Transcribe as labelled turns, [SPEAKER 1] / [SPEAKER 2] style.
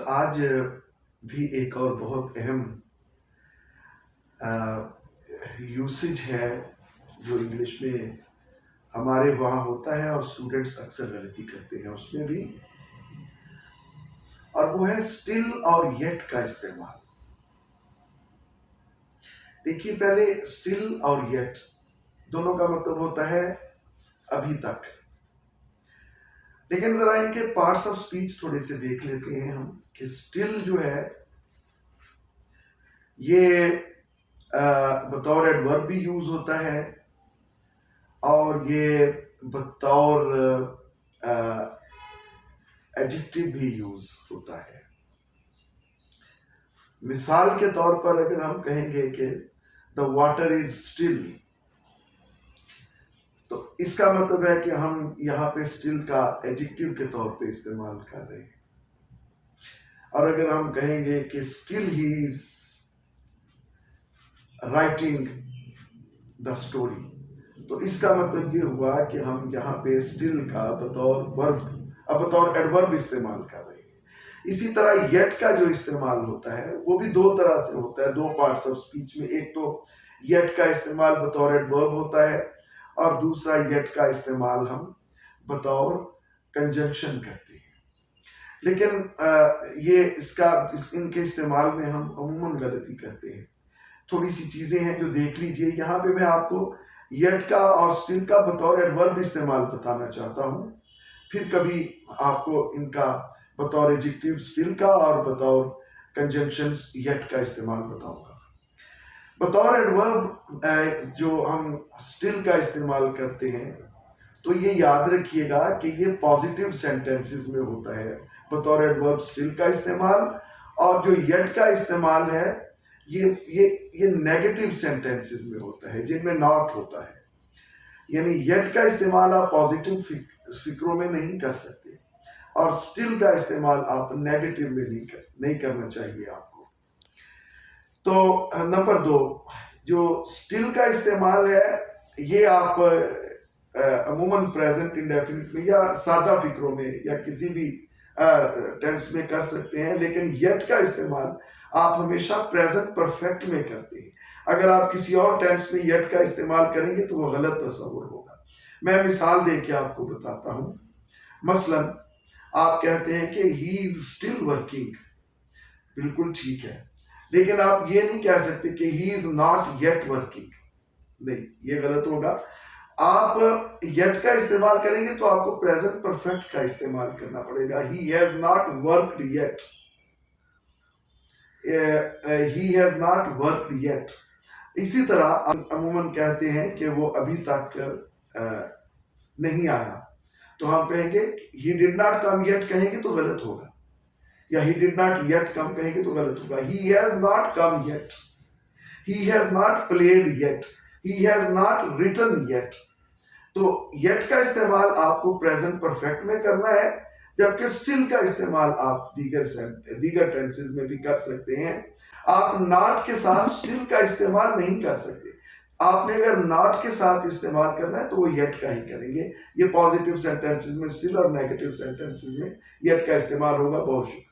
[SPEAKER 1] आज भी एक और बहुत अहम यूसेज है जो इंग्लिश में हमारे वहाँ होता है और स्टूडेंट्स अक्सर गलती करते हैं उसमें भी, और वो है स्टिल और येट का इस्तेमाल। देखिए, पहले स्टिल और येट दोनों का मतलब होता है अभी तक, लेकिन जरा इनके पार्ट्स ऑफ स्पीच थोड़े से देख लेते हैं हम कि स्टिल जो है ये बतौर एडवर्ब भी यूज होता है और ये बतौर एडजेक्टिव भी यूज होता है। मिसाल के तौर पर अगर हम कहेंगे कि द वाटर इज स्टिल, तो इसका मतलब है कि हम यहाँ पे स्टिल का एडजेक्टिव के तौर पे इस्तेमाल कर रहे हैं। और अगर हम कहेंगे कि still he is writing the story, तो इसका मतलब ये हुआ कि हम यहाँ पे स्टिल का बतौर वर्ब बतौर एडवर्ब इस्तेमाल कर रहे हैं। इसी तरह येट का जो इस्तेमाल होता है वो भी दो तरह से होता है, दो पार्ट्स ऑफ स्पीच में। एक तो येट का इस्तेमाल बतौर एडवर्ब होता है और दूसरा येट का इस्तेमाल हम बतौर कंजंक्शन करते हैं। लेकिन इनके इस्तेमाल में हम अमूमन गलती करते हैं। थोड़ी सी चीज़ें हैं जो देख लीजिए। यहाँ पे मैं आपको येट का और स्टिल का बतौर एडवर्ब इस्तेमाल बताना चाहता हूँ, फिर कभी आपको इनका बतौर एडजेक्टिव स्टिल का और बतौर कंजंक्शन येट का इस्तेमाल बताऊंगा। बतौर एडवर्ब जो हम स्टिल का इस्तेमाल करते हैं, तो ये याद रखिएगा कि ये पॉजिटिव सेंटेंसेस में होता है बतौर एडवर्ब स्टिल का इस्तेमाल, और जो येट का इस्तेमाल है ये नेगेटिव सेंटेंसेस में होता है जिनमें नॉट होता है। यानी येट का इस्तेमाल आप पॉजिटिव फिक्रों में नहीं कर सकते और स्टिल का इस्तेमाल आप नेगेटिव में नहीं करना चाहिए आपको। तो नंबर 2, जो स्टिल का इस्तेमाल है ये आप अमूमन प्रेजेंट इंडेफिनिट में या सादा फिक्रों में या किसी भी टेंस में कर सकते हैं, लेकिन येट का इस्तेमाल आप हमेशा प्रेजेंट परफेक्ट में करते हैं। अगर आप किसी और टेंस में येट का इस्तेमाल करेंगे तो वो गलत तस्वुर होगा। मैं मिसाल दे के आपको बताता हूँ। मसलन आप कहते हैं कि ही इज स्टिल वर्किंग, बिल्कुल ठीक है, लेकिन आप ये नहीं कह सकते कि he is not yet working, नहीं, ये गलत होगा। आप येट का इस्तेमाल करेंगे तो आपको प्रेजेंट परफेक्ट का इस्तेमाल करना पड़ेगा। He has not worked yet, he has not worked yet। इसी तरह अमूमन कहते हैं कि वो अभी तक नहीं आया, तो हम कहेंगे he did not come yet, कहेंगे तो गलत होगा, या he did not yet come कहेंगे तो गलत होगा। he has not come yet, he has not played yet, he has not written yet। तो yet का इस्तेमाल आपको प्रेजेंट परफेक्ट में करना है, जबकि स्टिल का इस्तेमाल आप दीगर टेंसेस में भी कर सकते हैं। आप नॉट के साथ स्टिल का इस्तेमाल नहीं कर सकते। आपने अगर नॉट के साथ इस्तेमाल करना है तो वो येट का ही करेंगे। ये पॉजिटिव सेंटेंसेस में स्टिल और नेगेटिव सेंटेंसेस में येट का इस्तेमाल होगा। बहुत शुक्रिया।